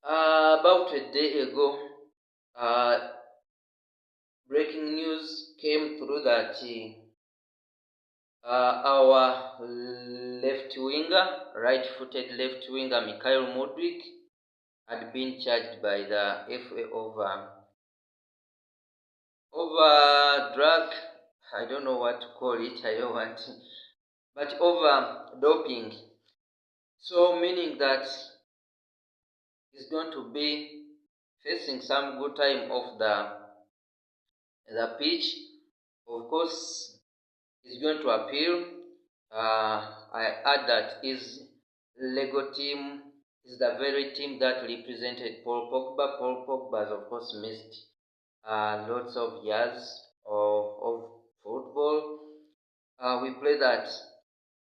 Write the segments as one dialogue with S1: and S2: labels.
S1: About a day ago, uh, breaking news came through that our left winger, right-footed left winger Mykhailo Mudryk, had been charged by the FA over drug. I don't know what to call it. I don't want, but over doping. So meaning that he's going to be facing some good time off the pitch. Of course, he's going to appeal. I add that his Lego team is the very team that represented Paul Pogba. Paul Pogba has, of course, missed lots of years of football. We play that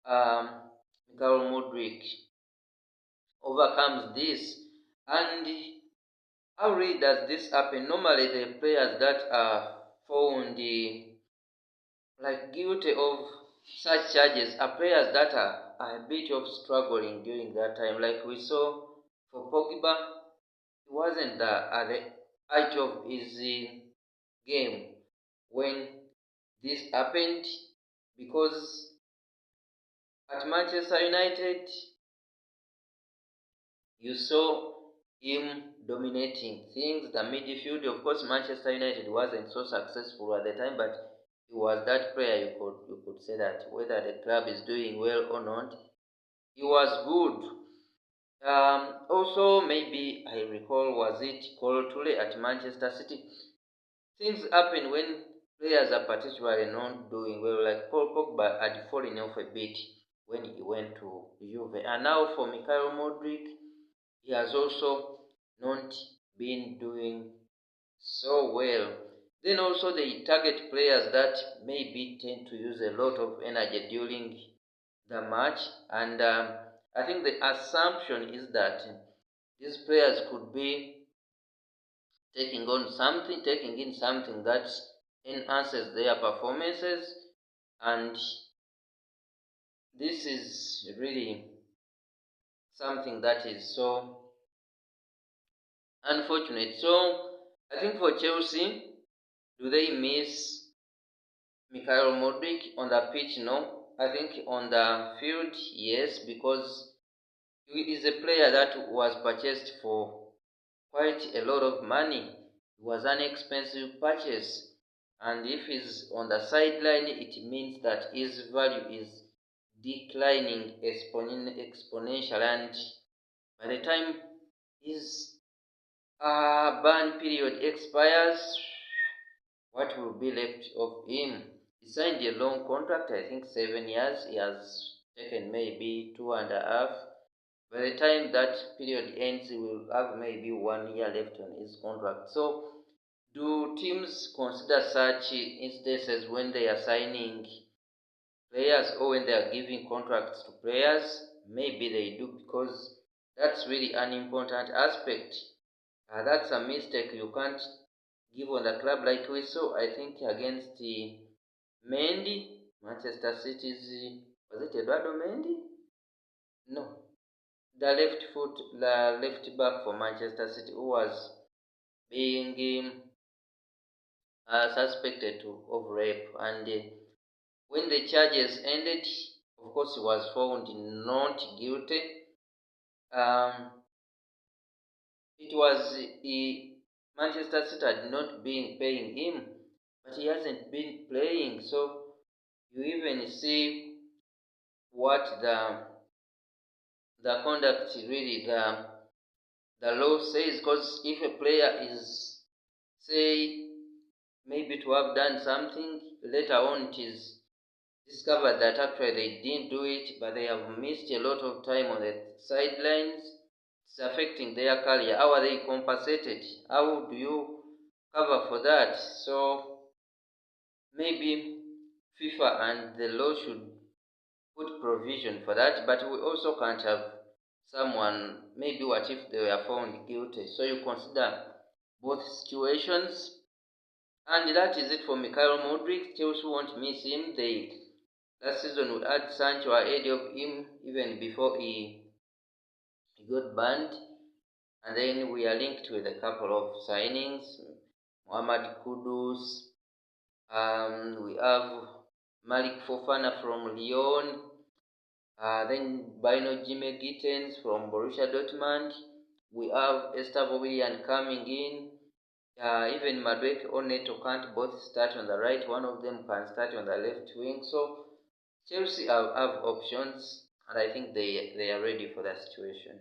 S1: Mykhailo Mudryk overcomes this. And how really does this happen? Normally, the players that are found guilty of such charges are players that are a bit of struggling during that time. Like we saw for Pogba, he wasn't at the height of his game when this happened, because at Manchester United you saw him dominating things. The midfield, of course, Manchester United wasn't so successful at the time, but he was that player. You could say that whether the club is doing well or not, he was good. Also, maybe I recall, was it Colo Toure at Manchester City? Things happen when players are particularly not doing well. Like Paul Pogba had fallen off a bit when he went to Juve, and now for Mykhailo Mudryk, he has also not been doing so well. Then also they target players that maybe tend to use a lot of energy during the match, and I think the assumption is that these players could be taking in something that enhances their performances, and this is really something that is so unfortunate. So I think for Chelsea, do they miss Mykhailo Mudryk on the pitch? No. I think on the field, yes, because he is a player that was purchased for quite a lot of money. It was an expensive purchase. And if he's on the sideline, it means that his value is declining exponential. And by the time his ban period expires, what will be left of him? He signed a long contract, I think 7 years. He has taken maybe 2.5. By the time that period ends, he will have maybe 1 year left on his contract. So, do teams consider such instances when they are signing players or when they are giving contracts to players? Maybe they do, because that's really an important aspect. That's a mistake you can't give on the club, like we saw, I think, against Mendy, Manchester City's, was it Eduardo Mendy? No, the left back for Manchester City, who was being suspected of rape, and when the charges ended, of course, he was found not guilty. Um, it was Manchester City had not been paying him, but he hasn't been playing. So you even see what the conduct really the law says, because if a player is, say, maybe to have done something, later on it is discovered that actually they didn't do it, but they have missed a lot of time on the sidelines, it's affecting their career. How are they compensated? How do you cover for that? So maybe FIFA and the law should put provision for that, but we also can't have someone, maybe what if they were found guilty? So you consider both situations. And that is it for Mykhailo Mudryk. Chelsea won't miss him. Last season would add Sancho ahead of him even before he got banned. And then we are linked with a couple of signings. Mohamed Kudus. We have Malik Fofana from Lyon. Then Bino Jimmy Gittens from Borussia Dortmund. We have Esther Willian coming in. Even Mudryk or Neto can't both start on the right. One of them can start on the left wing. So Chelsea have options, and I think they are ready for that situation.